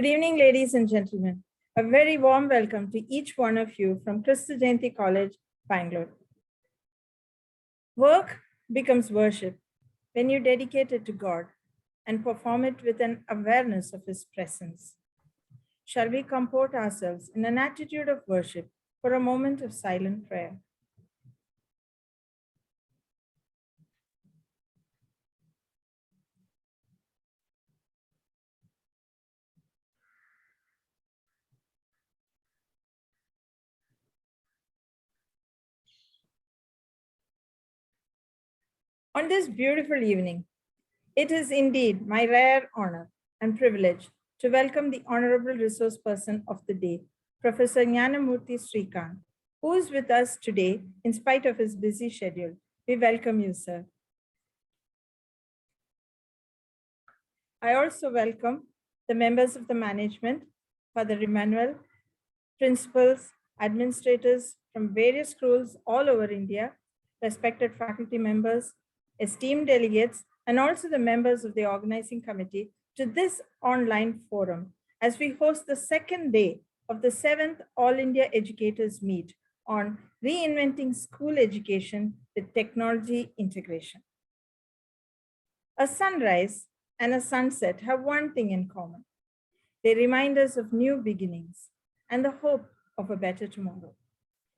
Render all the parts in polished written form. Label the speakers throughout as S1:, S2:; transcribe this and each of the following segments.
S1: Good evening, ladies and gentlemen. A very warm welcome to each one of you from Kristu Jayanti College, Bangalore. Work becomes worship when you dedicate it to God and perform it with an awareness of His presence. Shall we comport ourselves in an attitude of worship for a moment of silent prayer? On this beautiful evening, it is indeed my rare honor and privilege to welcome the Honorable Resource Person of the Day, Professor Jnanamurthy Srikanth, who is with us today in spite of his busy schedule. We welcome you, sir. I also welcome the members of the management, Father Emmanuel, principals, administrators from various schools all over India, respected faculty members, esteemed delegates, and also the members of the organizing committee to this online forum as we host the second day of the 7th All India Educators Meet on Reinventing School Education with Technology Integration. A sunrise and a sunset have one thing in common. They remind us of new beginnings and the hope of a better tomorrow.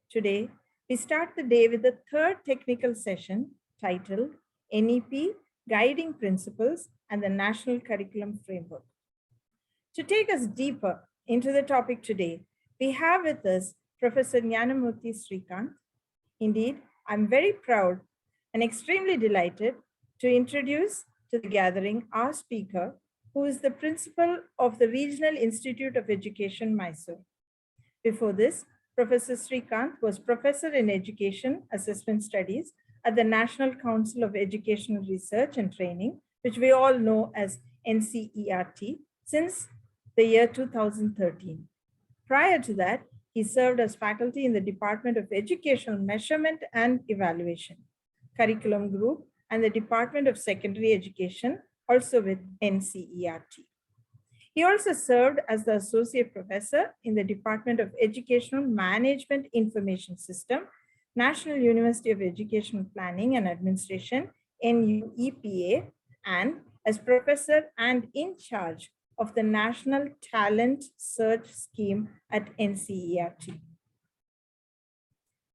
S1: Today, we start the day with the third technical session titled NEP, Guiding Principles and the National Curriculum Framework. To take us deeper into the topic today, we have with us Professor Jnanamurthy Srikanth. Indeed, I'm very proud and extremely delighted to introduce to the gathering our speaker, who is the principal of the Regional Institute of Education, Mysore. Before this, Professor Srikanth was Professor in Education Assessment Studies at the National Council of Educational Research and Training, which we all know as NCERT, since the year 2013. Prior to that, he served as faculty in the Department of Educational Measurement and Evaluation, Curriculum Group, and the Department of Secondary Education, also with NCERT. He also served as the Associate Professor in the Department of Educational Management Information System, National University of Educational Planning and Administration, NUEPA, and as Professor and in charge of the National Talent Search Scheme at NCERT.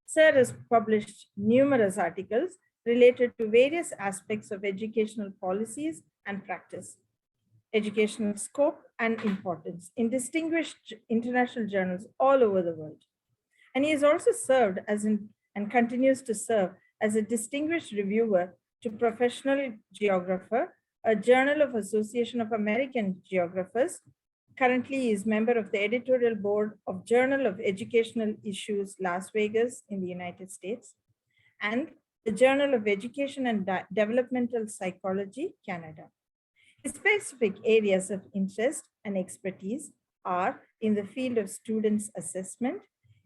S1: Sir has published numerous articles related to various aspects of educational policies and practice, educational scope and importance in distinguished international journals all over the world. And he has also served and continues to serve as a distinguished reviewer to Professional Geographer, a journal of Association of American Geographers. Currently, he is member of the editorial board of Journal of Educational Issues, Las Vegas in the United States, and the Journal of Education and Developmental Psychology, Canada. His specific areas of interest and expertise are in the field of students' assessment,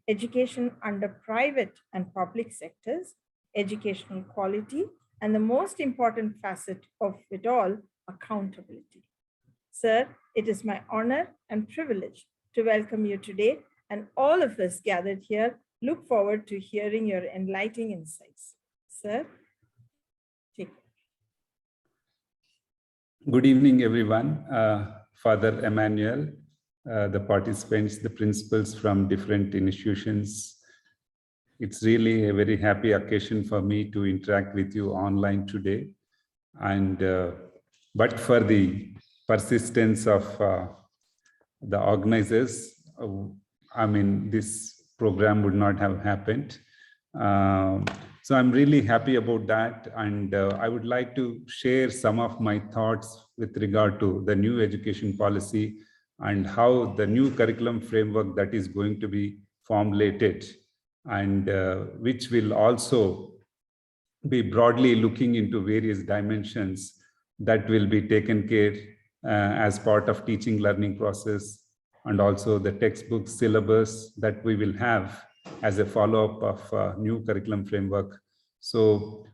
S1: education under private and public sectors, educational quality, and the most important facet of it all, accountability. Sir, it is my honor and privilege to welcome you today, and all of us gathered here look forward to hearing your enlightening insights. Sir, take it.
S2: Good evening, everyone. Father Emmanuel, the participants, the principals from different institutions. It's really a very happy occasion for me to interact with you online today. And but for the persistence of the organizers, this program would not have happened. So I'm really happy about that. And I would like to share some of my thoughts with regard to the new education policy and how the new curriculum framework that is going to be formulated and which will also be broadly looking into various dimensions that will be taken care as part of teaching learning process, and also the textbook syllabus that we will have as a follow-up of new curriculum framework. So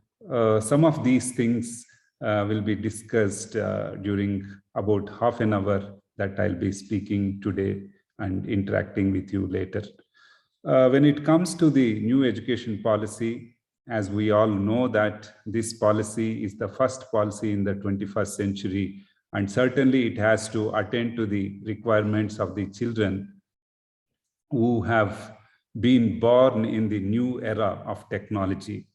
S2: some of these things will be discussed during about half an hour that I'll be speaking today and interacting with you later. When it comes to the new education policy, as we all know that this policy is the first policy in the 21st century, and certainly it has to attend to the requirements of the children who have been born in the new era of technology.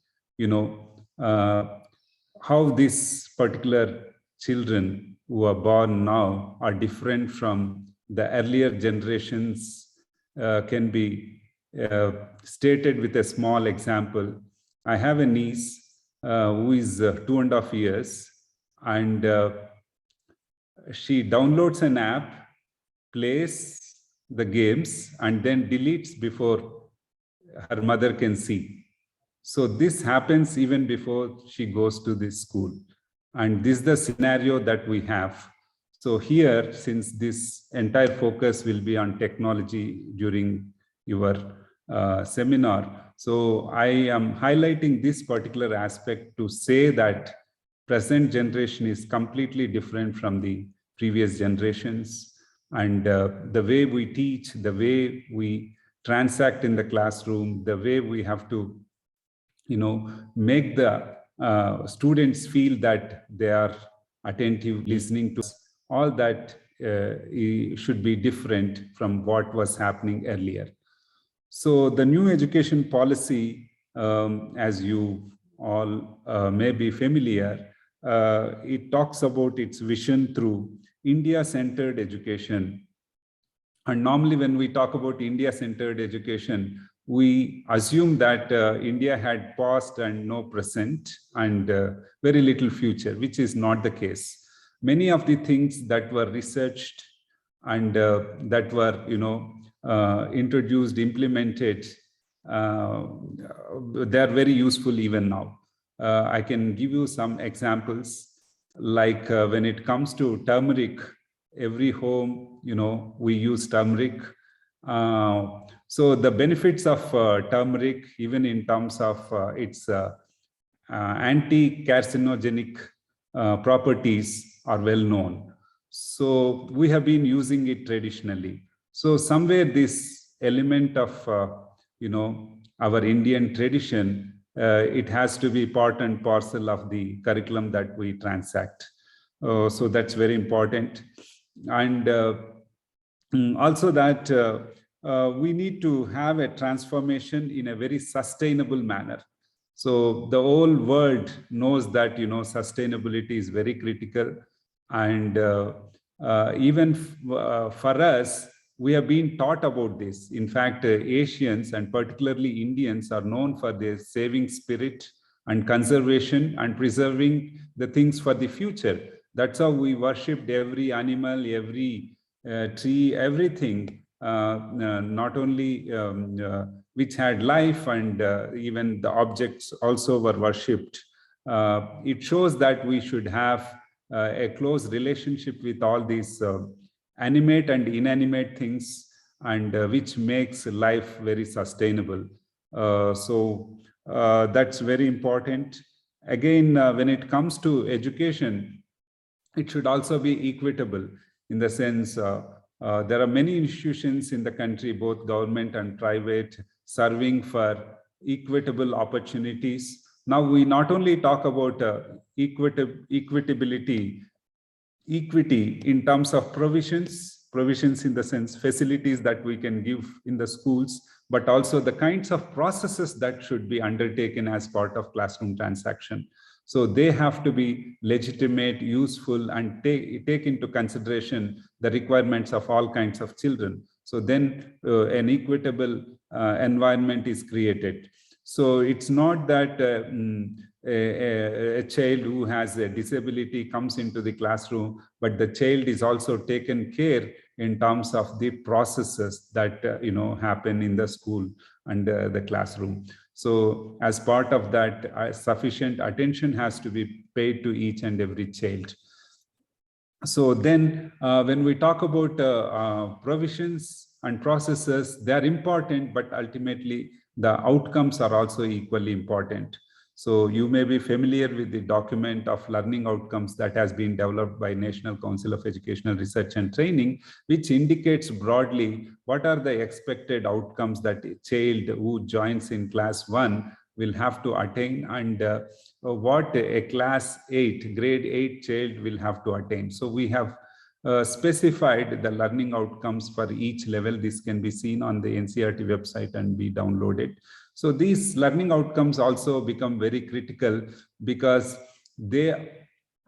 S2: How these particular children who are born now are different from the earlier generations can be stated with a small example. I have a niece who is 2.5 years, and she downloads an app, plays the games, and then deletes before her mother can see. So this happens even before she goes to this school. And this is the scenario that we have. So here, since this entire focus will be on technology during your seminar, so I am highlighting this particular aspect to say that present generation is completely different from the previous generations. And the way we teach, the way we transact in the classroom, the way we have to make the students feel that they are attentive, listening to us, all that should be different from what was happening earlier. So the new education policy, as you all may be familiar, it talks about its vision through India-centered education. And normally when we talk about India-centered education, we assume that India had past and no present and very little future, which is not the case. Many of the things that were researched and that were introduced, implemented, they are very useful even now. I can give you some examples, like when it comes to turmeric, every home, we use turmeric. So the benefits of turmeric, even in terms of its anti-carcinogenic properties, are well known. So we have been using it traditionally. So somewhere this element of our Indian tradition, it has to be part and parcel of the curriculum that we transact. So that's very important. And also that we need to have a transformation in a very sustainable manner. So the whole world knows that sustainability is very critical, and even for us, we have been taught about this. In fact, Asians and particularly Indians are known for their saving spirit and conservation and preserving the things for the future. That's how we worshipped every animal, every tree, everything, not only which had life, and even the objects also were worshipped. It shows that we should have a close relationship with all these animate and inanimate things, and which makes life very sustainable. So that's very important. Again, when it comes to education, it should also be equitable, in the sense there are many institutions in the country, both government and private, serving for equitable opportunities. Now we not only talk about equitability, equity in terms of provisions in the sense facilities that we can give in the schools, but also the kinds of processes that should be undertaken as part of classroom transaction. So they have to be legitimate, useful, and take into consideration the requirements of all kinds of children. So then an equitable environment is created. So it's not that a child who has a disability comes into the classroom, but the child is also taken care in terms of the processes that happen in the school and the classroom. So as part of that, sufficient attention has to be paid to each and every child. So then when we talk about provisions and processes, they are important, but ultimately the outcomes are also equally important. So you may be familiar with the document of learning outcomes that has been developed by National Council of Educational Research and Training, which indicates broadly what are the expected outcomes that a child who joins in class 1 will have to attain, and what a class 8, grade 8 child will have to attain. So we have specified the learning outcomes for each level. This can be seen on the NCERT website and be downloaded. So these learning outcomes also become very critical because they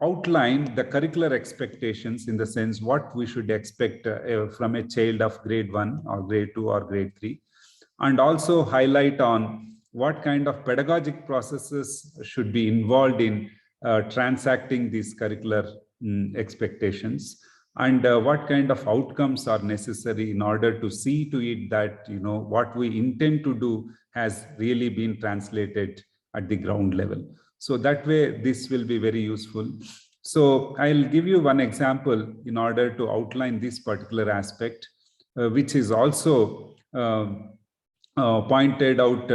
S2: outline the curricular expectations, in the sense what we should expect from a child of grade 1 or grade 2 or grade 3, and also highlight on what kind of pedagogic processes should be involved in transacting these curricular expectations, and what kind of outcomes are necessary in order to see to it that what we intend to do has really been translated at the ground level. So that way this will be very useful. So I'll give you one example in order to outline this particular aspect, which is also pointed out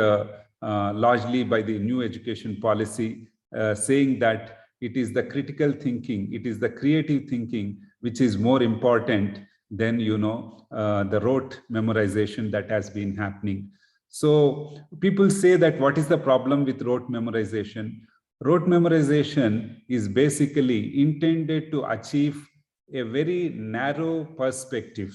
S2: largely by the new education policy, saying that it is the critical thinking, it is the creative thinking which is more important than the rote memorization that has been happening. So people say that what is the problem with rote memorization? Rote memorization is basically intended to achieve a very narrow perspective,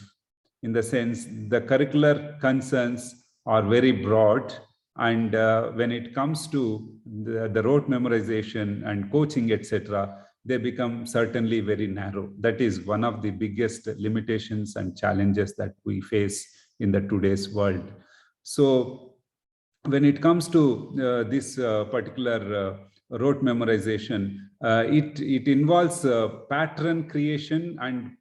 S2: in the sense the curricular concerns are very broad, and when it comes to the rote memorization and coaching, etc., they become certainly very narrow. That is one of the biggest limitations and challenges that we face in the today's world. So when it comes to this particular rote memorization, it involves pattern creation and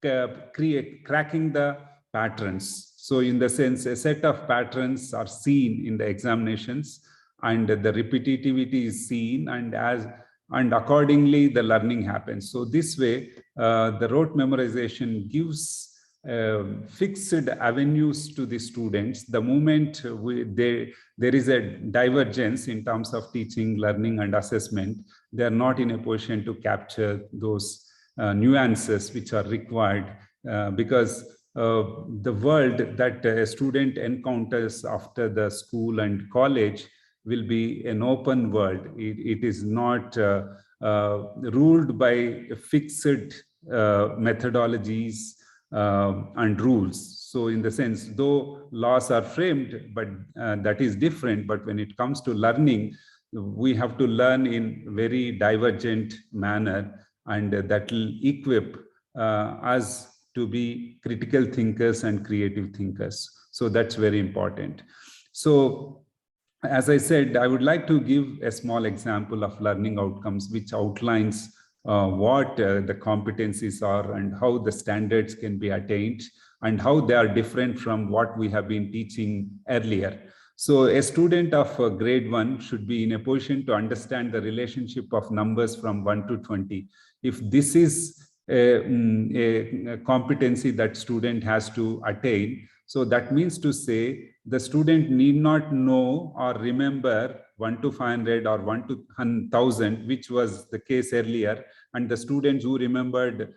S2: cracking the patterns. So in the sense, a set of patterns are seen in the examinations, and the repetitivity is seen, and accordingly the learning happens. So this way, the rote memorization gives fixed avenues to the students. The moment there is a divergence in terms of teaching, learning, and assessment, they are not in a position to capture those nuances which are required, because the world that a student encounters after the school and college will be an open world. It is not ruled by fixed methodologies and rules. So in the sense, though laws are framed, but that is different. But when it comes to learning, we have to learn in very divergent manner, and that will equip us to be critical thinkers and creative thinkers. So that's very important. So as I said, I would like to give a small example of learning outcomes, which outlines what the competencies are and how the standards can be attained and how they are different from what we have been teaching earlier. So a student of grade 1 should be in a position to understand the relationship of numbers from 1 to 20. If this is a competency that student has to attain, so that means to say the student need not know or remember 1 to 500 or 1 to 1000, which was the case earlier. And the students who remembered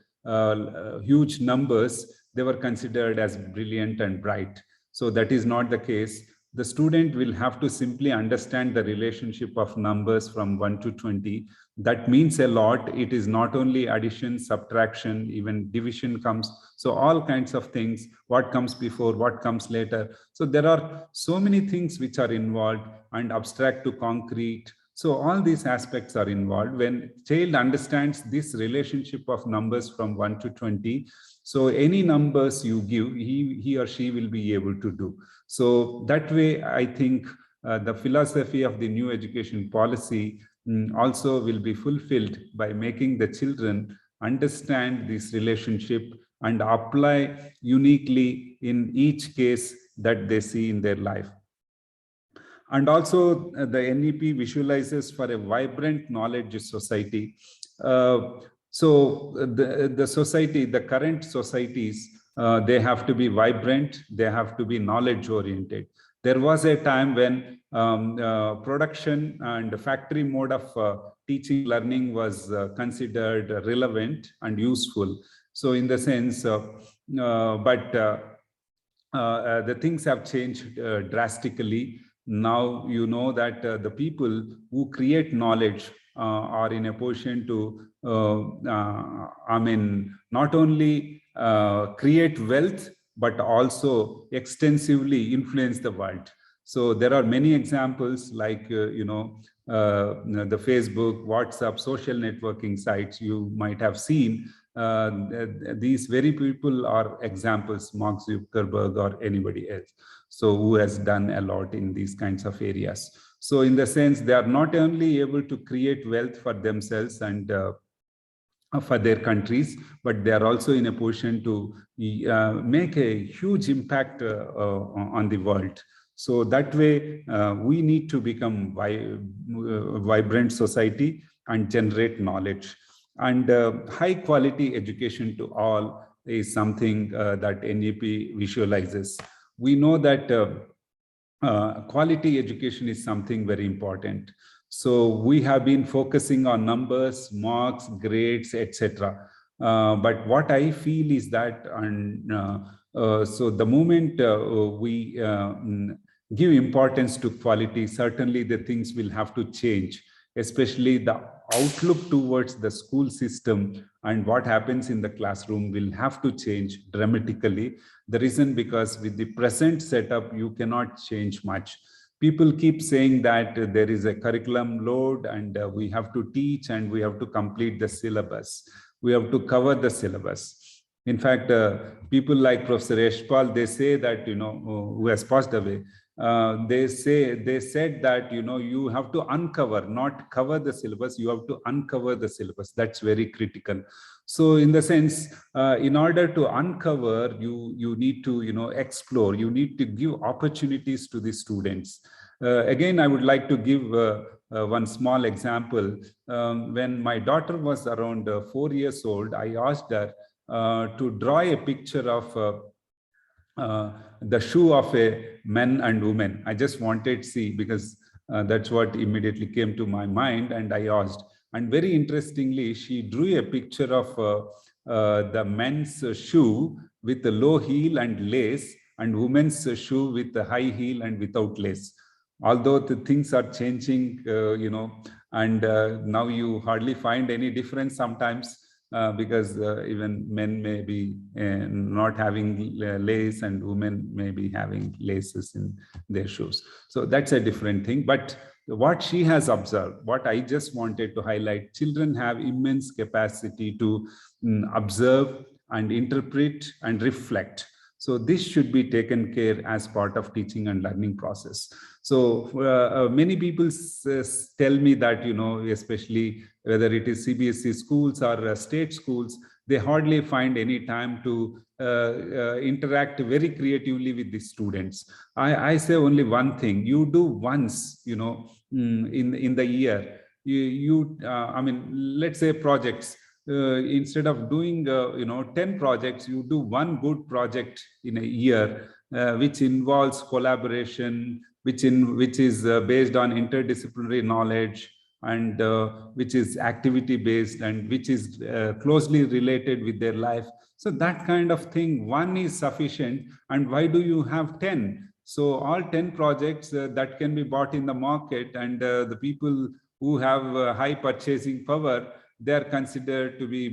S2: huge numbers, they were considered as brilliant and bright. So that is not the case. The student will have to simply understand the relationship of numbers from 1 to 20. That means a lot. It is not only addition, subtraction, even division comes. So all kinds of things, what comes before, what comes later. So there are so many things which are involved, and abstract to concrete. So all these aspects are involved. When child understands this relationship of numbers from 1 to 20, so any numbers you give, he or she will be able to do. So that way, I think the philosophy of the new education policy also will be fulfilled by making the children understand this relationship and apply uniquely in each case that they see in their life. And also the NEP visualizes for a vibrant knowledge society. So the society, the current societies, they have to be vibrant, they have to be knowledge oriented. There was a time when production and factory mode of teaching learning was considered relevant and useful. So in the sense, the things have changed drastically. Now you know that the people who create knowledge are in a position to, not only create wealth, but also extensively influence the world. So there are many examples like, the Facebook, WhatsApp, social networking sites you might have seen. These very people are examples, Mark Zuckerberg or anybody else, so who has done a lot in these kinds of areas. So in the sense, they are not only able to create wealth for themselves and for their countries, but they are also in a position to make a huge impact on the world. So that way, we need to become vibrant society and generate knowledge. And high quality education to all is something that NEP visualizes. We know that quality education is something very important. So we have been focusing on numbers, marks, grades, etc. But what I feel is that, so the moment we give importance to quality, certainly the things will have to change, especially the outlook towards the school system and what happens in the classroom will have to change dramatically. The reason, because with the present setup, you cannot change much. People keep saying that there is a curriculum load and we have to teach and we have to complete the syllabus. We have to cover the syllabus. In fact, people like Professor Yashpal, they say that, who has passed away, they said that, you have to uncover, not cover the syllabus, you have to uncover the syllabus. That's very critical. So in the sense, in order to uncover, you need to, explore, you need to give opportunities to the students. Again, I would like to give one small example. When my daughter was around 4 years old, I asked her to draw a picture of the shoe of a men and women. I just wanted to see, because that's what immediately came to my mind, and I asked. And very interestingly, she drew a picture of the men's shoe with a low heel and lace, and women's shoe with a high heel and without lace. Although the things are changing, and now you hardly find any difference sometimes. Because even men may be not having lace and women may be having laces in their shoes. So that's a different thing. But what she has observed, what I just wanted to highlight, children have immense capacity to observe and interpret and reflect. So this should be taken care as part of teaching and learning process. So many people tell me that, especially whether it is CBSE schools or state schools, they hardly find any time to interact very creatively with the students. I say only one thing: you do once, in the year. Let's say projects. Instead of doing 10 projects, you do one good project in a year, which involves collaboration, which is based on interdisciplinary knowledge, and which is activity based, and which is closely related with their life. So that kind of thing, one is sufficient. And why do you have 10? So all 10 projects that can be bought in the market, and the people who have high purchasing power, they are considered to be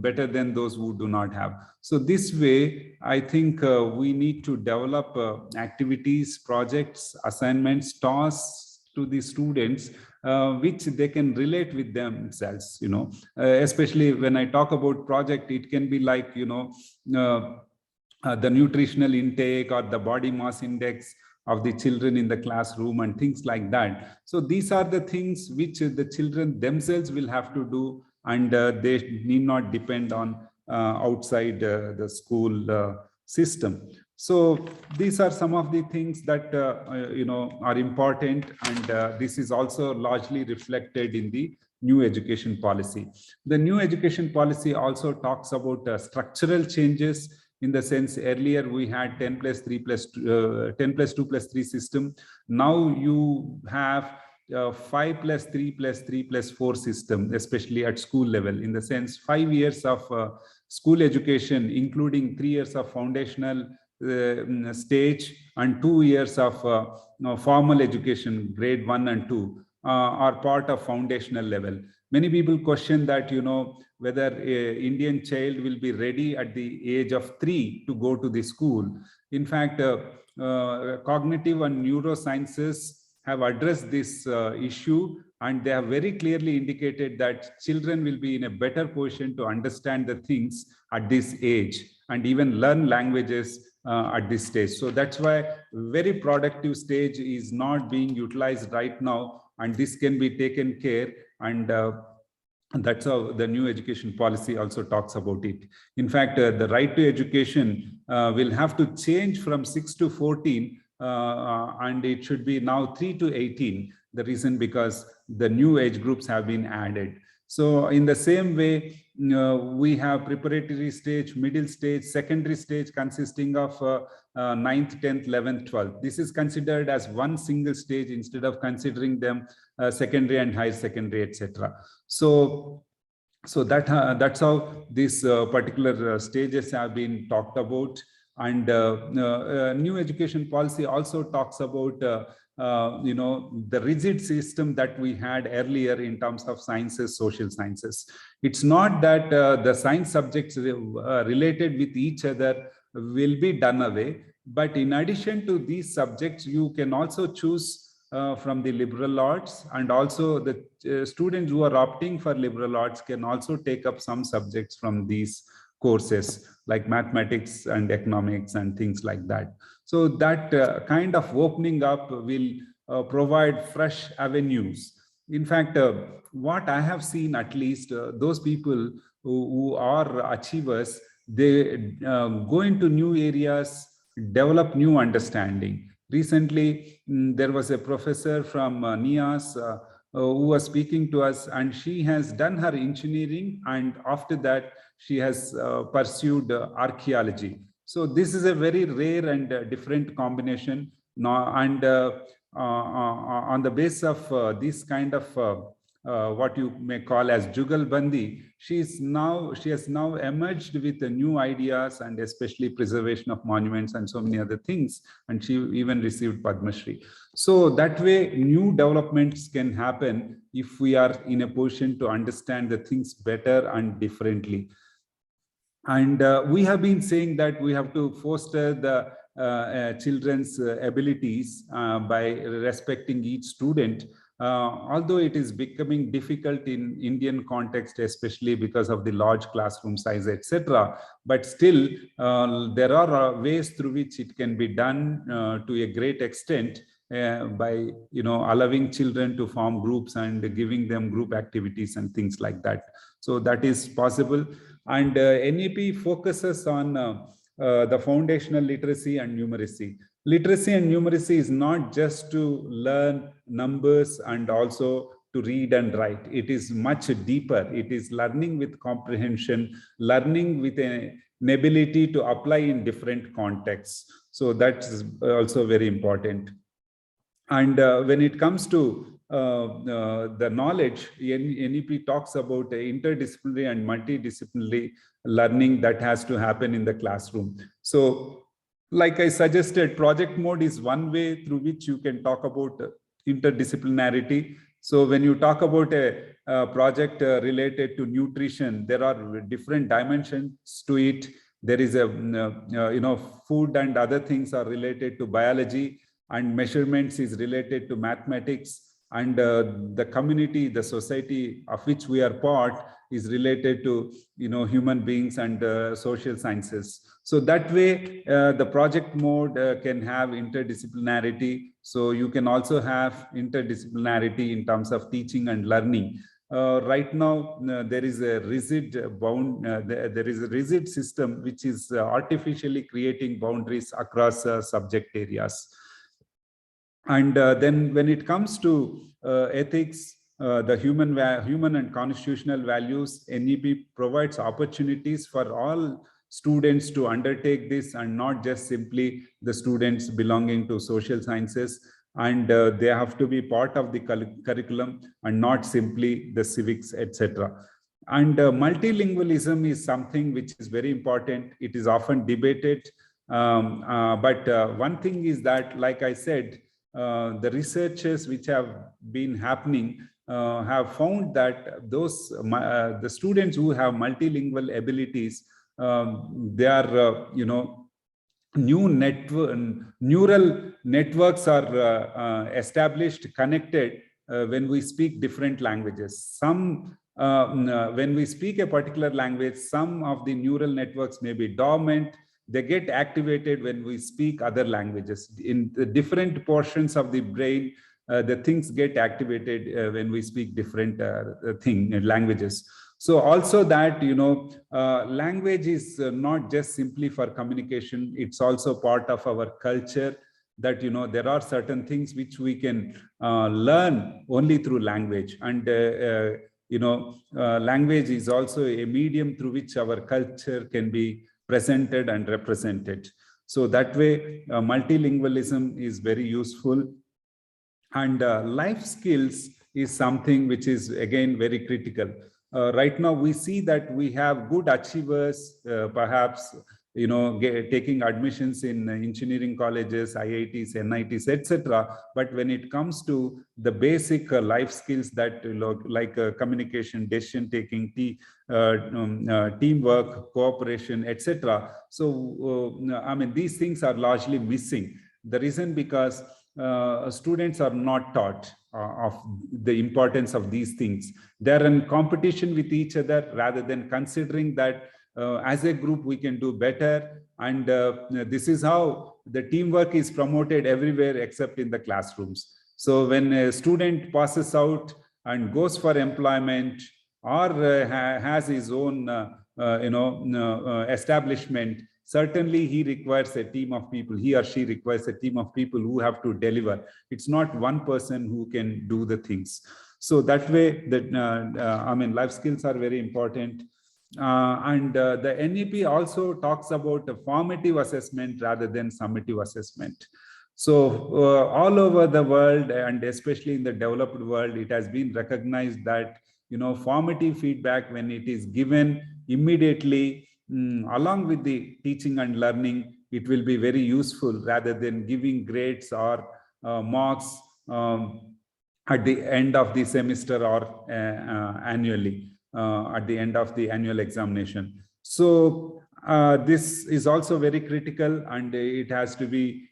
S2: better than those who do not have. So this way, I think we need to develop activities, projects, assignments, tasks to the students, which they can relate with themselves. Especially when I talk about project, it can be like, the nutritional intake or the body mass index of the children in the classroom and things like that. So these are the things which the children themselves will have to do, and they need not depend on outside the school system. So these are some of the things that are important, and this is also largely reflected in the new education policy. The new education policy also talks about structural changes In the sense, earlier we had 10 plus 3 plus 10 plus 2 plus 3 system. Now you have 5 plus 3 plus 3 plus 4 system, especially at school level. In the sense, 5 years of school education, including 3 years of foundational stage and 2 years of formal education, grade 1 and 2, are part of foundational level. Many people question that, whether an Indian child will be ready at the age of 3 to go to the school. In fact, cognitive and neurosciences have addressed this issue, and they have very clearly indicated that children will be in a better position to understand the things at this age and even learn languages at this stage. So that's why very productive stage is not being utilized right now, and this can be taken care, and that's how the new education policy also talks about it. In fact, the right to education will have to change from 6 to 14, and it should be now 3 to 18. The reason because the new age groups have been added. So in the same way, we have preparatory stage, middle stage, secondary stage consisting of 9th, 10th, 11th, 12th. This is considered as one single stage instead of considering them secondary and higher secondary, etc. So that's how these particular stages have been talked about. And new education policy also talks about the rigid system that we had earlier in terms of sciences, social sciences. It's not that the science subjects related with each other will be done away, but in addition to these subjects, you can also choose from the liberal arts, and also the students who are opting for liberal arts can also take up some subjects from these courses like mathematics and economics and things like that. So that kind of opening up will provide fresh avenues. In fact, what I have seen, at least those people who are achievers, they go into new areas, develop new understanding. Recently, there was a professor from NIAS who was speaking to us, and she has done her engineering, and after that she has pursued archaeology. So this is a very rare and different combination. Now, and on the basis of this kind of what you may call as Jugalbandi, she has now emerged with new ideas, and especially preservation of monuments and so many other things. And she even received Padma Shri. So that way, new developments can happen if we are in a position to understand the things better and differently. And we have been saying that we have to foster the children's abilities by respecting each student. Although it is becoming difficult in Indian context, especially because of the large classroom size, etc. But still, there are ways through which it can be done to a great extent by allowing children to form groups and giving them group activities and things like that. So that is possible. And NEP focuses on the foundational literacy and numeracy. Literacy and numeracy is not just to learn numbers and also to read and write. It is much deeper. It is learning with comprehension, learning with an ability to apply in different contexts. So that's also very important. And when it comes to the knowledge, NEP talks about interdisciplinary and multidisciplinary learning that has to happen in the classroom. So like I suggested, project mode is one way through which you can talk about interdisciplinarity. So when you talk about a project related to nutrition, there are different dimensions to it. There is a, food and other things are related to biology, and measurements is related to mathematics, and the community, the society of which we are part is related to human beings and social sciences. So that way the project mode can have interdisciplinarity. So you can also have interdisciplinarity in terms of teaching and learning. Right now there is a rigid there is a rigid system which is artificially creating boundaries across subject areas. And then when it comes to ethics, the human and constitutional values, NEP provides opportunities for all students to undertake this, and not just simply the students belonging to social sciences. And they have to be part of the curriculum and not simply the civics, etc. And multilingualism is something which is very important. It is often debated. But one thing is that, like I said, the researchers which have been happening have found that the students who have multilingual abilities, they are, neural networks are established, connected when we speak different languages. When we speak a particular language, some of the neural networks may be dormant. They get activated when we speak other languages. In the different portions of the brain, the things get activated when we speak different languages. So also that, language is not just simply for communication. It's also part of our culture, that, there are certain things which we can learn only through language. And, language is also a medium through which our culture can be presented and represented. So that way, multilingualism is very useful. And life skills is something which is, again, very critical. Right now, we see that we have good achievers, perhaps, taking admissions in engineering colleges, IITs, NITs, etc. But when it comes to the basic life skills that, like communication, decision taking, teamwork, cooperation, etc. So, these things are largely missing. The reason because students are not taught of the importance of these things. They're in competition with each other rather than considering that as a group we can do better. And this is how the teamwork is promoted everywhere except in the classrooms. So when a student passes out and goes for employment, or has his own establishment, certainly he requires a team of people. He or she requires a team of people who have to deliver. It's not one person who can do the things. So that way, life skills are very important. And the NEP also talks about a formative assessment rather than summative assessment. So all over the world, and especially in the developed world, it has been recognized that, formative feedback, when it is given immediately, along with the teaching and learning, it will be very useful rather than giving grades or marks at the end of the semester or annually, at the end of the annual examination. So this is also very critical, and it has to be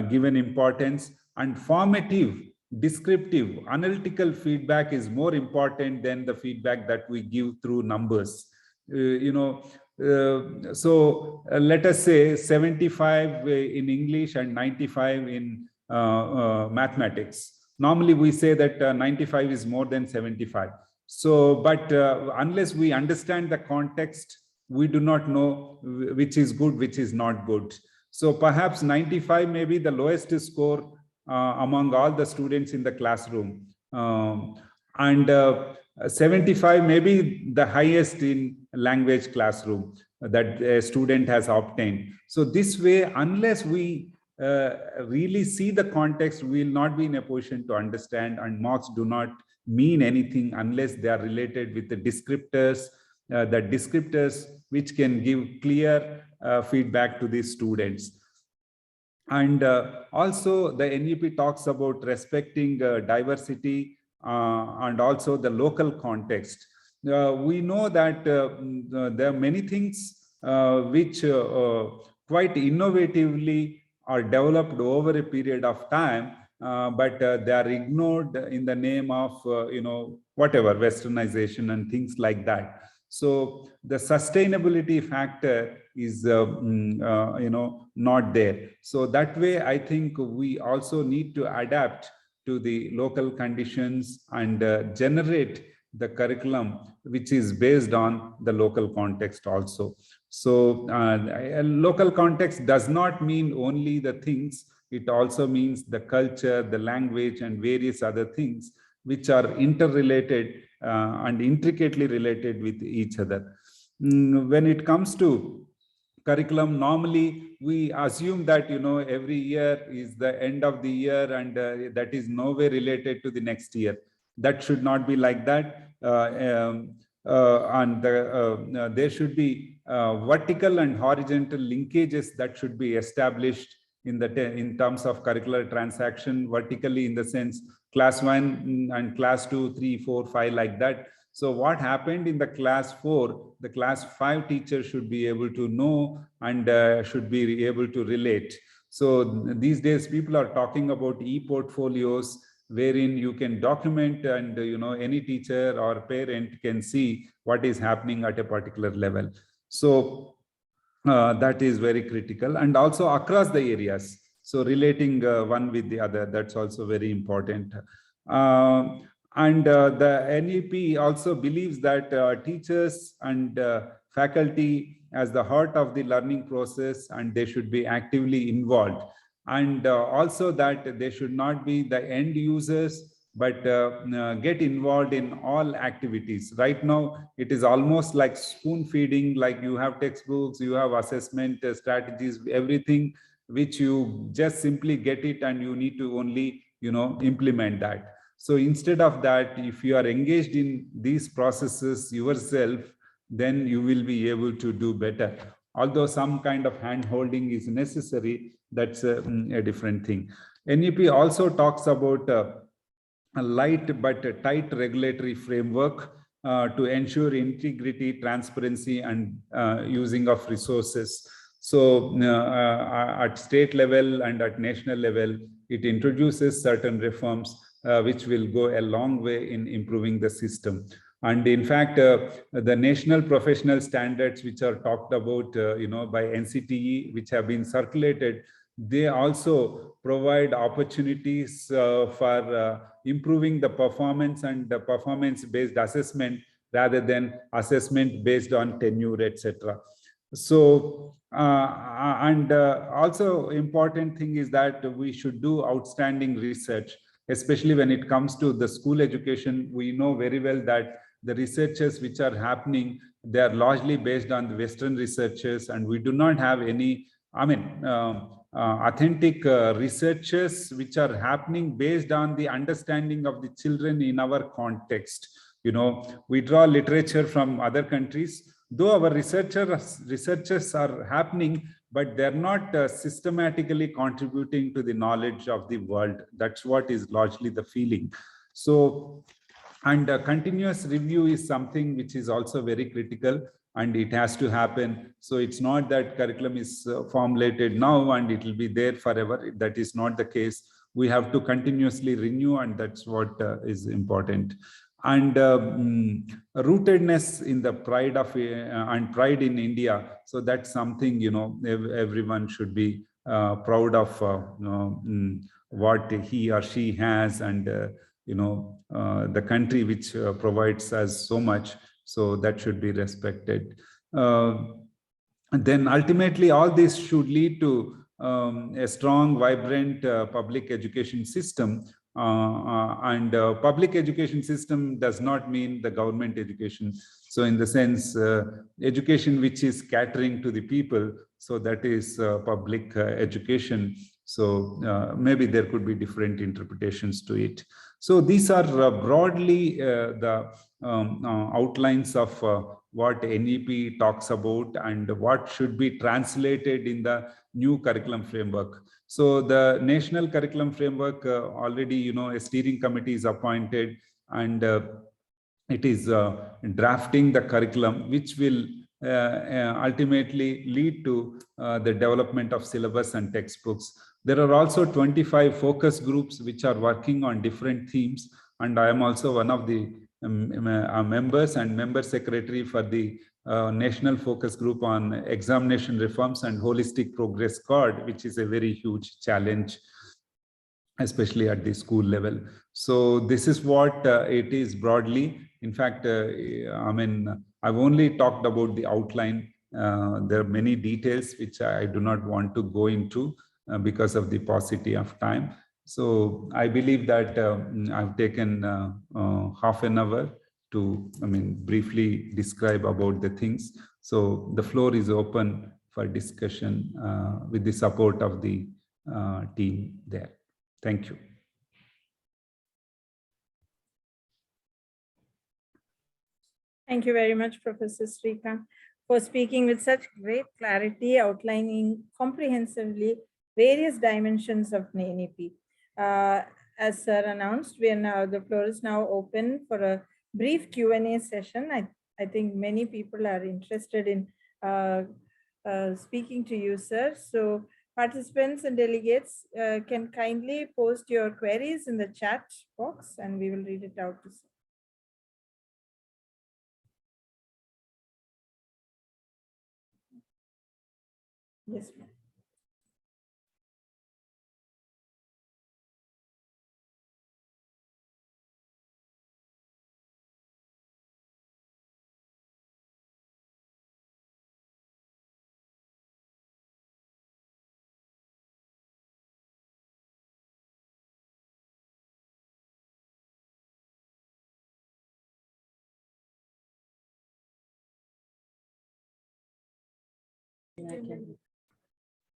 S2: given importance. And formative, descriptive, analytical feedback is more important than the feedback that we give through numbers. So let us say 75 in English and 95 in mathematics. Normally we say that 95 is more than 75. So, but unless we understand the context, we do not know which is good, which is not good. So perhaps 95 may be the lowest score among all the students in the classroom. And 75 may be the highest in language classroom that a student has obtained. So this way, unless we really see the context, we will not be in a position to understand, and marks do not mean anything unless they are related with the descriptors which can give clear feedback to the students. And also the NEP talks about respecting diversity and also the local context. We know that there are many things which quite innovatively are developed over a period of time, but they are ignored in the name of, whatever, westernization and things like that. So the sustainability factor is, not there. So that way, I think we also need to adapt to the local conditions and generate the curriculum which is based on the local context also. So local context does not mean only the things, it also means the culture, the language, and various other things which are interrelated and intricately related with each other. When it comes to curriculum, normally we assume that, every year is the end of the year, and that is nowhere related to the next year. That should not be like that. And there should be vertical and horizontal linkages that should be established in terms of curricular transaction, vertically in the sense class 1 and class 2, 3, 4, 5, like that. So what happened in the class 4, the class 5 teacher should be able to know and should be able to relate. So these days people are talking about e-portfolios, wherein you can document, and any teacher or parent can see what is happening at a particular level. So that is very critical, and also across the areas. So relating one with the other, that's also very important. And the NEP also believes that teachers and faculty as the heart of the learning process, and they should be actively involved. And also that they should not be the end users, but get involved in all activities. Right now, it is almost like spoon feeding, like you have textbooks, you have assessment strategies, everything, which you just simply get it and you need to only, implement that. So instead of that, if you are engaged in these processes yourself, then you will be able to do better. Although some kind of hand holding is necessary, that's a different thing. NEP also talks about a light but a tight regulatory framework to ensure integrity, transparency, and using of resources. So at state level and at national level, it introduces certain reforms which will go a long way in improving the system. And in fact, the national professional standards which are talked about, by NCTE, which have been circulated, they also provide opportunities for improving the performance and the performance-based assessment rather than assessment based on tenure, etc. So, and also important thing is that we should do outstanding research, especially when it comes to the school education. We know very well that the researches which are happening, they are largely based on the Western researchers, and we do not have any, authentic researches which are happening based on the understanding of the children in our context. We draw literature from other countries, though our researchers are happening, but they're not systematically contributing to the knowledge of the world. That's what is largely the feeling. So, and continuous review is something which is also very critical, and it has to happen. So it's not that curriculum is formulated now and it will be there forever. That is not the case. We have to continuously renew, and that's what is important. And rootedness in the pride of and pride in India. So that's something, everyone should be proud of what he or she has, and the country which provides us so much. So that should be respected. Then ultimately, all this should lead to a strong, vibrant public education system. And public education system does not mean the government education. So in the sense, education which is catering to the people, so that is public education. So maybe there could be different interpretations to it. So these are broadly the outlines of what NEP talks about and what should be translated in the new curriculum framework. So the national curriculum framework already, a steering committee is appointed, and it is drafting the curriculum, which will ultimately lead to the development of syllabus and textbooks. There are also 25 focus groups which are working on different themes, and I am also one of the members and member secretary for the National Focus Group on Examination Reforms and Holistic Progress Card, which is a very huge challenge, especially at the school level. So this is what it is broadly. In fact, I've only talked about the outline. There are many details which I do not want to go into because of the paucity of time. So I believe that I've taken half an hour to, briefly describe about the things. So the floor is open for discussion with the support of the team there. Thank you.
S1: Thank you very much, Professor Srikant, for speaking with such great clarity, outlining comprehensively various dimensions of NEP. As Sir announced, the floor is now open for a brief Q&A session. I think many people are interested in speaking to you, sir. So participants and delegates can kindly post your queries in the chat box and we will read it out to sir. Yes, ma'am.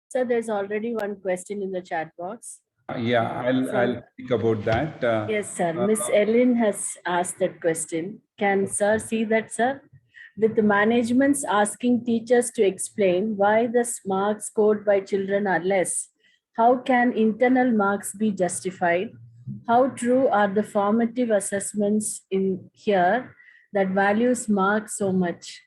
S3: So there's already one question in the chat box.
S2: Yeah, I'll speak about that.
S3: Yes, sir. Miss Ellen has asked that question. Can sir see that, sir? With the managements asking teachers to explain why the marks scored by children are less, how can internal marks be justified? How true are the formative assessments in here that values marks so much?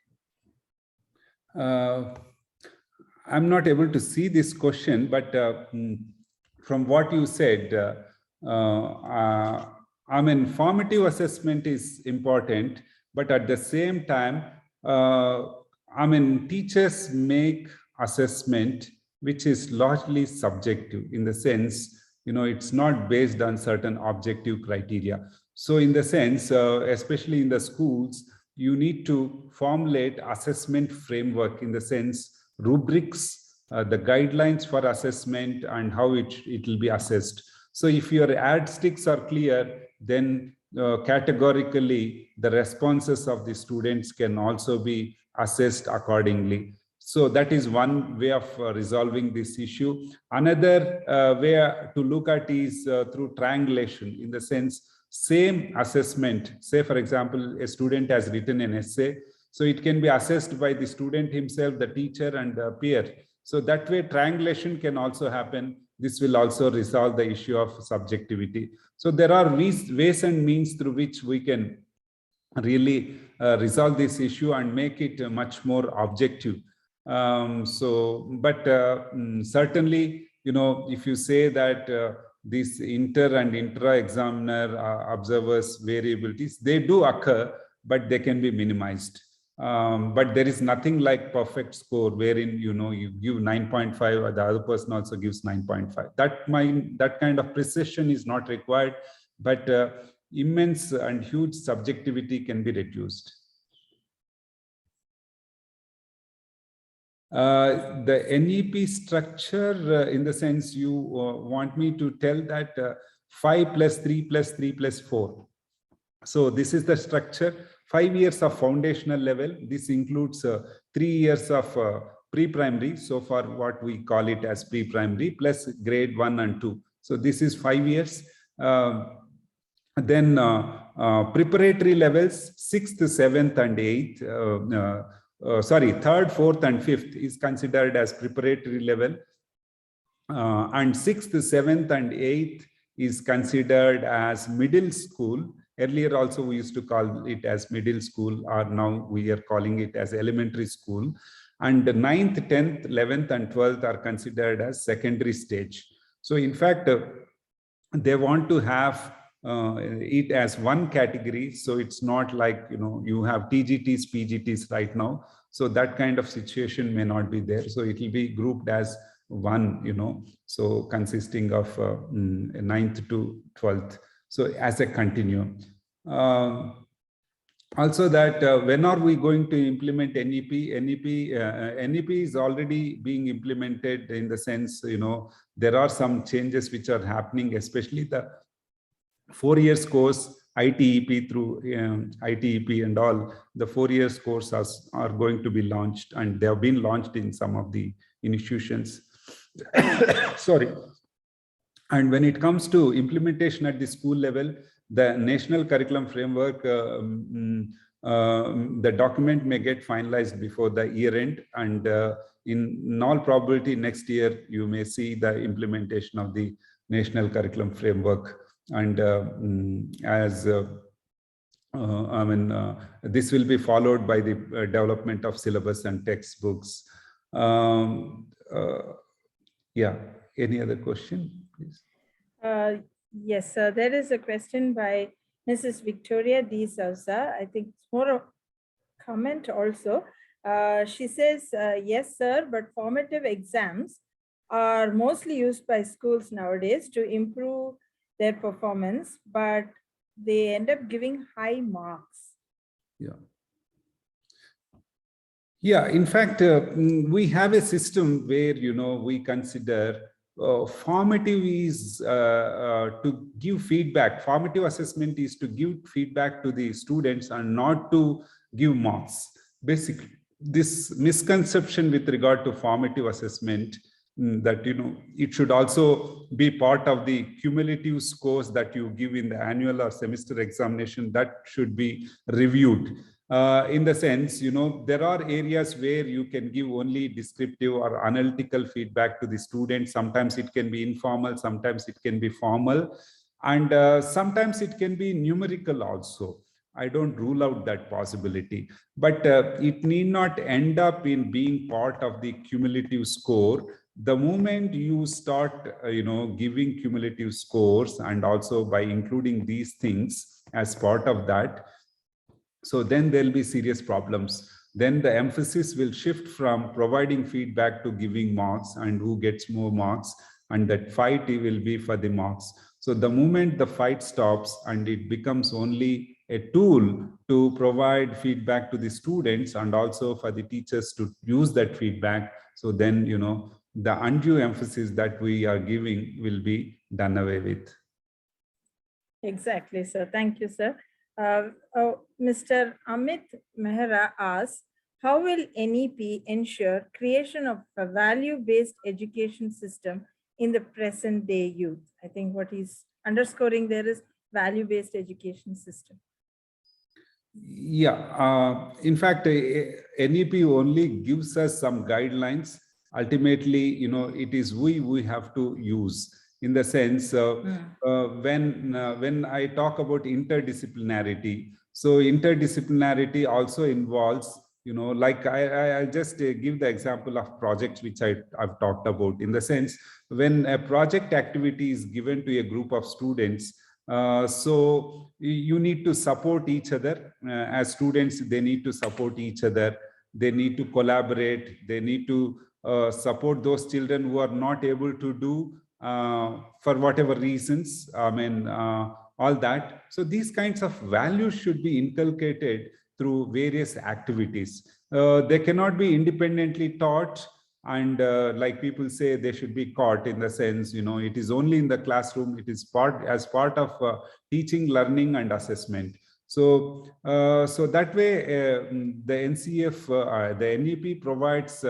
S2: I'm not able to see this question, but from what you said, I mean, formative assessment is important, but at the same time, I mean, teachers make assessment which is largely subjective in the sense, it's not based on certain objective criteria. So in the sense, especially in the schools, you need to formulate assessment framework in the sense rubrics, the guidelines for assessment and how it will be assessed. So if your yardsticks are clear, then categorically the responses of the students can also be assessed accordingly. So that is one way of resolving this issue. Another way to look at is through triangulation, in the sense same assessment. Say, for example, a student has written an essay. So it can be assessed by the student himself, the teacher, and the peer. So that way, triangulation can also happen. This will also resolve the issue of subjectivity. So there are ways and means through which we can really resolve this issue and make it much more objective. Certainly, if you say that these inter and intra-examiner observers variabilities, they do occur, but they can be minimized. But there is nothing like perfect score wherein you give 9.5 or the other person also gives 9.5. That kind of precision is not required, but immense and huge subjectivity can be reduced. The NEP structure, in the sense you want me to tell that 5 plus 3 plus 3 plus 4. So this is the structure. 5 years of foundational level. This includes 3 years of pre-primary, so far what we call it as pre-primary, plus grade 1 and 2. So this is 5 years. Then preparatory levels, 6th, 7th, and 8th. Sorry, 3rd, 4th, and 5th is considered as preparatory level. And 6th, 7th, and 8th is considered as middle school. Earlier also we used to call it as middle school, or now we are calling it as elementary school. And the 9th, 10th, 11th, and 12th are considered as secondary stage. So in fact, they want to have it as one category. So it's not like, you have TGTs, PGTs right now. So that kind of situation may not be there. So it will be grouped as one, so consisting of 9th to 12th. So as a continuum. Also that when are we going to implement NEP? NEP is already being implemented, in the sense, there are some changes which are happening, especially the 4 years course ITEP through ITEP and all, the 4-year courses are going to be launched, and they have been launched in some of the institutions. Sorry. And when it comes to implementation at the school level, the national curriculum framework, the document may get finalized before the year end, and in all probability next year you may see the implementation of the national curriculum framework. And this will be followed by the development of syllabus and textbooks. Yeah, any other question, please?
S1: Yes, sir. There is a question by Mrs. Victoria D. Souza. I think it's more a comment also. She says, yes, sir, but formative exams are mostly used by schools nowadays to improve their performance, but they end up giving high marks.
S2: Yeah. Yeah, in fact, we have a system where, we consider formative is to give feedback. Formative assessment is to give feedback to the students and not to give marks. Basically, this misconception with regard to formative assessment, that it should also be part of the cumulative scores that you give in the annual or semester examination, that should be reviewed. In the sense, there are areas where you can give only descriptive or analytical feedback to the students. Sometimes it can be informal, sometimes it can be formal, and sometimes it can be numerical also. I don't rule out that possibility, but it need not end up in being part of the cumulative score. The moment you start, giving cumulative scores, and also by including these things as part of that, so then there'll be serious problems. Then the emphasis will shift from providing feedback to giving marks, and who gets more marks, and that fight will be for the marks. So the moment the fight stops and it becomes only a tool to provide feedback to the students and also for the teachers to use that feedback, so then, the undue emphasis that we are giving will be done away with.
S1: Exactly, sir. Thank you, sir. Mr. Amit Mehra asks, how will NEP ensure creation of a value-based education system in the present day youth? I think what he's underscoring there is value-based education system.
S2: Yeah, in fact, NEP only gives us some guidelines. Ultimately, it is we have to use, in the sense, when I talk about interdisciplinarity, so interdisciplinarity also involves, like I'll just give the example of projects which I've talked about, in the sense, when a project activity is given to a group of students, so you need to support each other. As students, they need to support each other. They need to collaborate. They need to support those children who are not able to do for whatever reasons. All that. So these kinds of values should be inculcated through various activities. They cannot be independently taught, and like people say, they should be caught, in the sense, it is only in the classroom. It is as part of teaching, learning, and assessment. So that way, the NCF, the NEP provides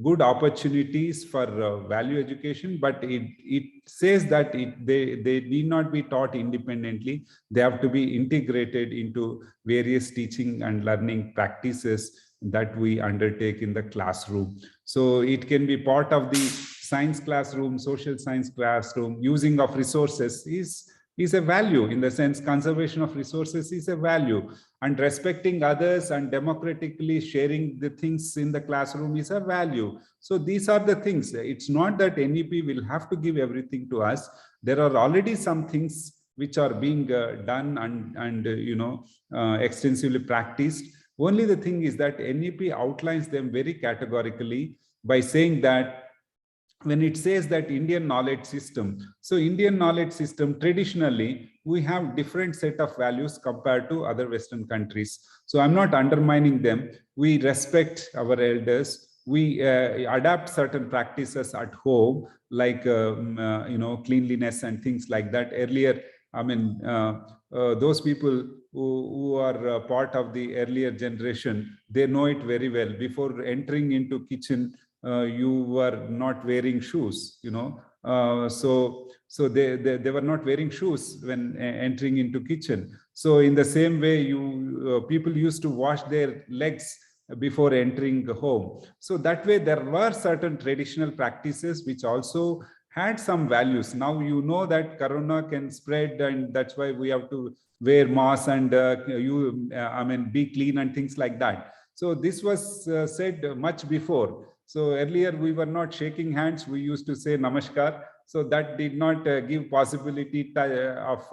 S2: good opportunities for value education, but it says that they need not be taught independently. They have to be integrated into various teaching and learning practices that we undertake in the classroom. So it can be part of the science classroom, social science classroom. Using of resources is a value, in the sense conservation of resources is a value, and respecting others and democratically sharing the things in the classroom is a value. So these are the things. It's not that NEP will have to give everything to us. There are already some things which are being done and extensively practiced. Only the thing is that NEP outlines them very categorically by saying that when it says that Indian knowledge system, so Indian knowledge system, traditionally, we have different set of values compared to other Western countries. So I'm not undermining them. We respect our elders. We adapt certain practices at home, like, cleanliness and things like that. Earlier, those people who are part of the earlier generation, they know it very well. Before entering into kitchen, you were not wearing shoes, so they were not wearing shoes when entering into kitchen. So in the same way, people used to wash their legs before entering the home. So that way there were certain traditional practices which also had some values. Now that corona can spread, and that's why we have to wear masks and be clean and things like that. So this was said much before. So earlier we were not shaking hands, we used to say namaskar. So that did not give possibility of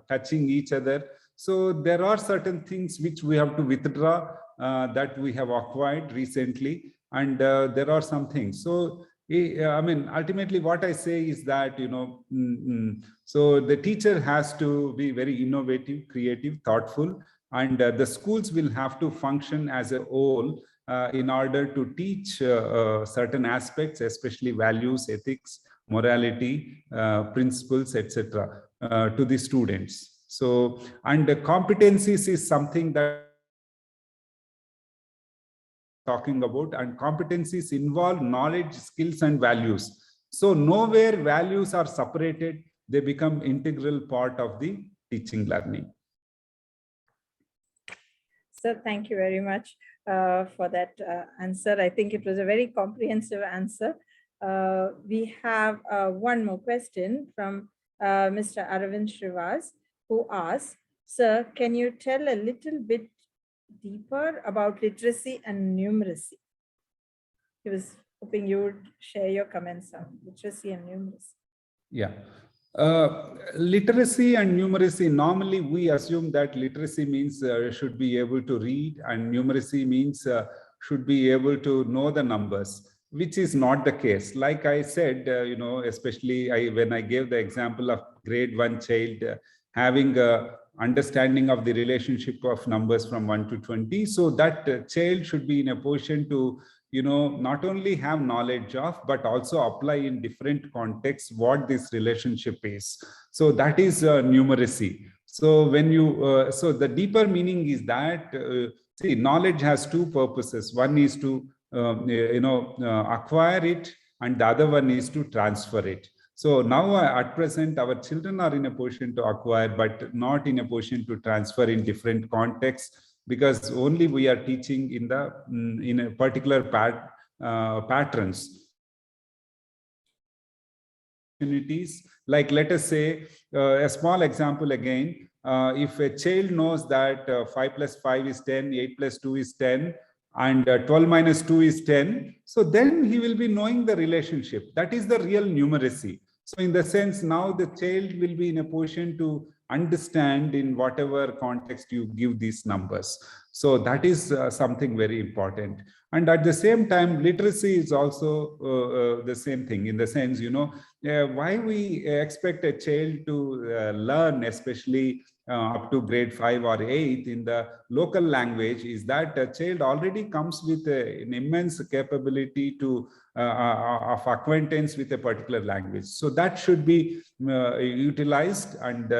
S2: touching each other. So there are certain things which we have to withdraw that we have acquired recently, and there are some things. So ultimately what I say is that, so the teacher has to be very innovative, creative, thoughtful, and the schools will have to function as a whole in order to teach certain aspects, especially values, ethics, morality, principles, etc., to the students. So, and the competencies is something that talking about, and competencies involve knowledge, skills, and values. So nowhere values are separated, they become integral part of the teaching learning.
S1: Sir, thank you very much for that answer. I think it was a very comprehensive answer. We have one more question from Mr. Aravind Shrivas, who asks, sir, can you tell a little bit deeper about literacy and numeracy? He was hoping you would share your comments on literacy and numeracy.
S2: Yeah. Literacy and numeracy, normally we assume that literacy means should be able to read, and numeracy means should be able to know the numbers, which is not the case. Like I said, especially when I gave the example of grade 1 child having a understanding of the relationship of numbers from 1 to 20. So that child should be in a position to not only have knowledge of, but also apply in different contexts what this relationship is. So that is numeracy. So when you, so the deeper meaning is that, see, knowledge has two purposes. One is to, acquire it, and the other one is to transfer it. So now at present, our children are in a position to acquire, but not in a position to transfer in different contexts, because only we are teaching in a particular patterns. Like, let us say a small example again. If a child knows that 5 plus 5 is 10, 8 plus 2 is 10, and 12 minus 2 is 10, so then he will be knowing the relationship. That is the real numeracy. So in the sense, now the child will be in a position to understand in whatever context you give these numbers. So that is something very important. And at the same time, literacy is also the same thing, in the sense, why we expect a child to learn, especially up to grade 5 or 8 in the local language, is that a child already comes with an immense capability to of acquaintance with a particular language. So that should be utilized and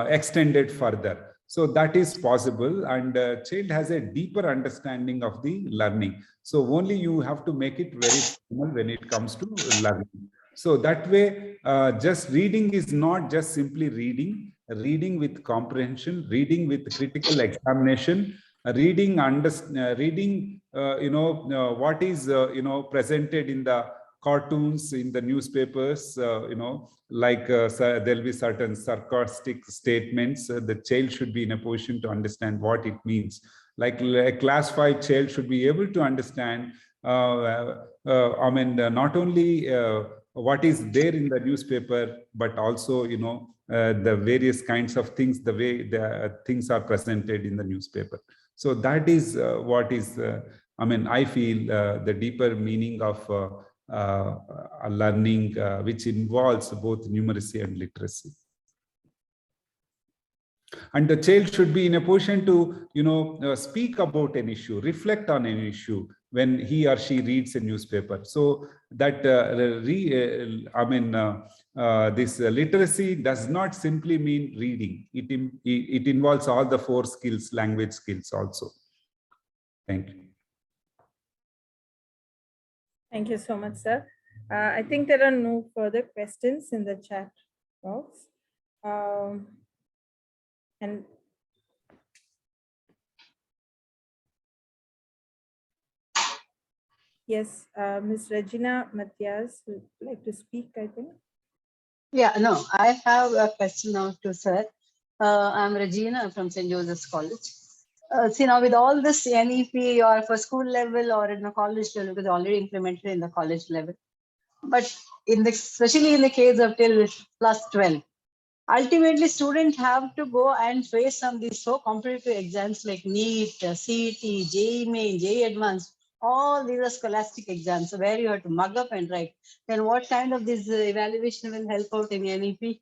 S2: extended further. So that is possible, and child has a deeper understanding of the learning. So only you have to make it very formal when it comes to learning. So that way, just reading is not just simply reading with comprehension, reading with critical examination, reading what is presented in the cartoons, in the newspapers, like there'll be certain sarcastic statements. The child should be in a position to understand what it means. Like a class 5 child should be able to understand, not only what is there in the newspaper, but also, the various kinds of things, the way the things are presented in the newspaper. So that is what is, I feel the deeper meaning of learning, which involves both numeracy and literacy. And the child should be in a position to, speak about an issue, reflect on an issue, when he or she reads a newspaper. So that this literacy does not simply mean reading. It involves all the 4 skills, language skills also. Thank you.
S1: Thank you so much, sir. I think there are no further questions in the chat box. And yes, Ms. Regina Matthias would like to speak, I think.
S4: Yeah, no, I have a question now to sir. I'm Regina from St. Joseph's College. See, now with all this NEP or for school level or in the college level, because already implemented in the college level, but especially in the case of till plus 12, ultimately students have to go and face some of these so competitive exams like NEET, CET, JEE Main, JEE Advanced. All these are scholastic exams where you have to mug up and write. Then what kind of this evaluation will help out in NEP?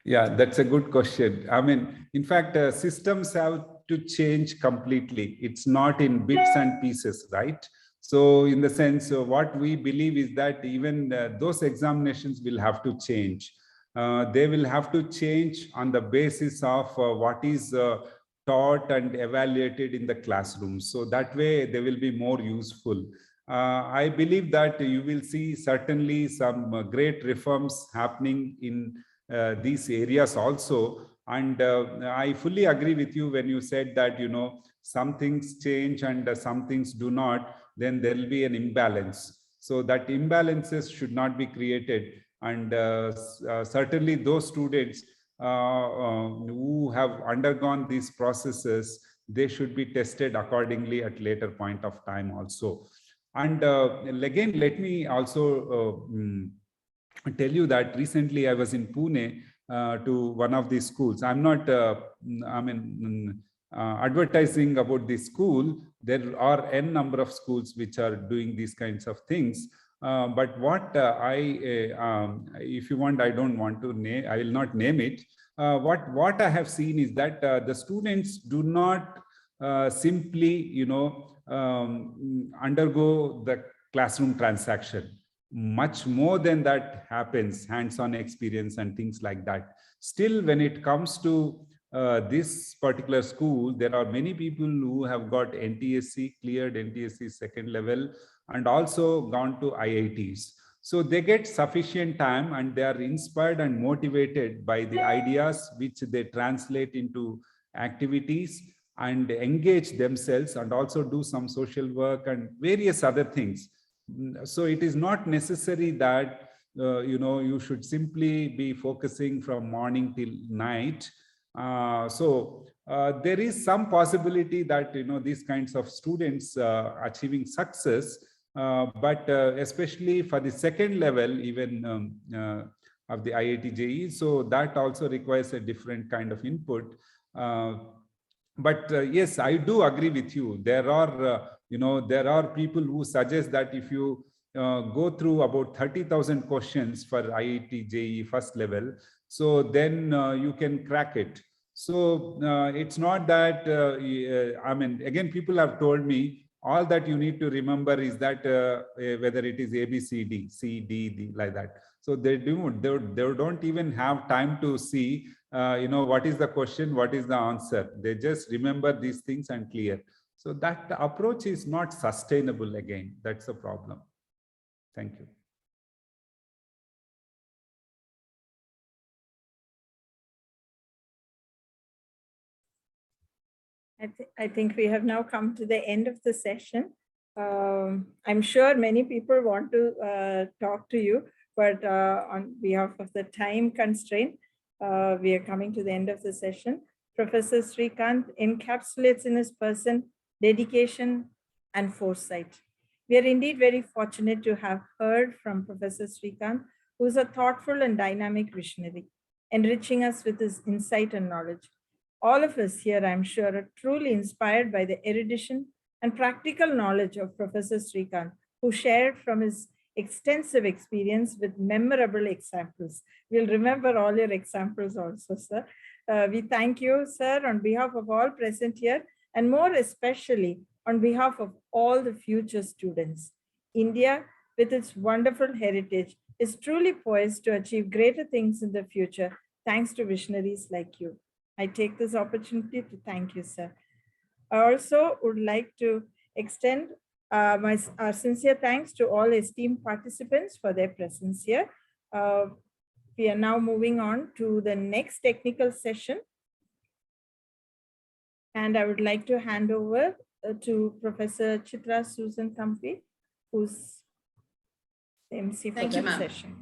S2: Yeah, that's a good question. I mean, in fact, systems have to change completely. It's not in bits and pieces, right? So in the sense, what we believe is that even those examinations will have to change. They will have to change on the basis of what is taught and evaluated in the classroom. So that way they will be more useful. I believe that you will see certainly some great reforms happening in these areas also. And I fully agree with you when you said that, you know, some things change and some things do not, then there will be an imbalance. So that imbalances should not be created. And certainly those students who have undergone these processes, they should be tested accordingly at later point of time also. And again, let me also tell you that recently I was in Pune to one of these schools. I'm not, advertising about this school. There are n number of schools which are doing these kinds of things. But what if you want, I don't want to name, I will not name it. What I have seen is that the students do not simply, you know, undergo the classroom transaction. Much more than that happens, hands-on experience and things like that. Still, when it comes to this particular school, there are many people who have got NTSC, cleared NTSC second level, and also gone to IITs. So they get sufficient time and they are inspired and motivated by the ideas which they translate into activities and engage themselves and also do some social work and various other things. So it is not necessary that you know, you should simply be focusing from morning till night. There is some possibility that, you know, these kinds of students achieving success, but especially for the second level even of the IIT JEE, so that also requires a different kind of input. But yes, I do agree with you. There are you know, there are people who suggest that if you go through about 30,000 questions for IIT JEE first level, so then you can crack it. So it's not that, I mean, again, people have told me all that you need to remember is that whether it is A, B, C, D, C, D, D, like that. So they don't even have time to see, you know, what is the question, what is the answer. They just remember these things and clear. So that approach is not sustainable again. That's the problem. Thank you.
S1: I think we have now come to the end of the session. I'm sure many people want to talk to you, but on behalf of the time constraint, we are coming to the end of the session. Professor Srikanth encapsulates in his person dedication and foresight. We are indeed very fortunate to have heard from Professor Srikanth, who is a thoughtful and dynamic visionary, enriching us with his insight and knowledge. All of us here, I'm sure, are truly inspired by the erudition and practical knowledge of Professor Srikanth, who shared from his extensive experience with memorable examples. We'll remember all your examples also, sir. We thank you, sir, on behalf of all present here, and more especially on behalf of all the future students. India, with its wonderful heritage, is truly poised to achieve greater things in the future, thanks to visionaries like you. I take this opportunity to thank you, sir. I also would like to extend our sincere thanks to all esteemed participants for their presence here. We are now moving on to the next technical session. And I would like to hand over to Professor Chitra Susan Thampi, who's MC for that session.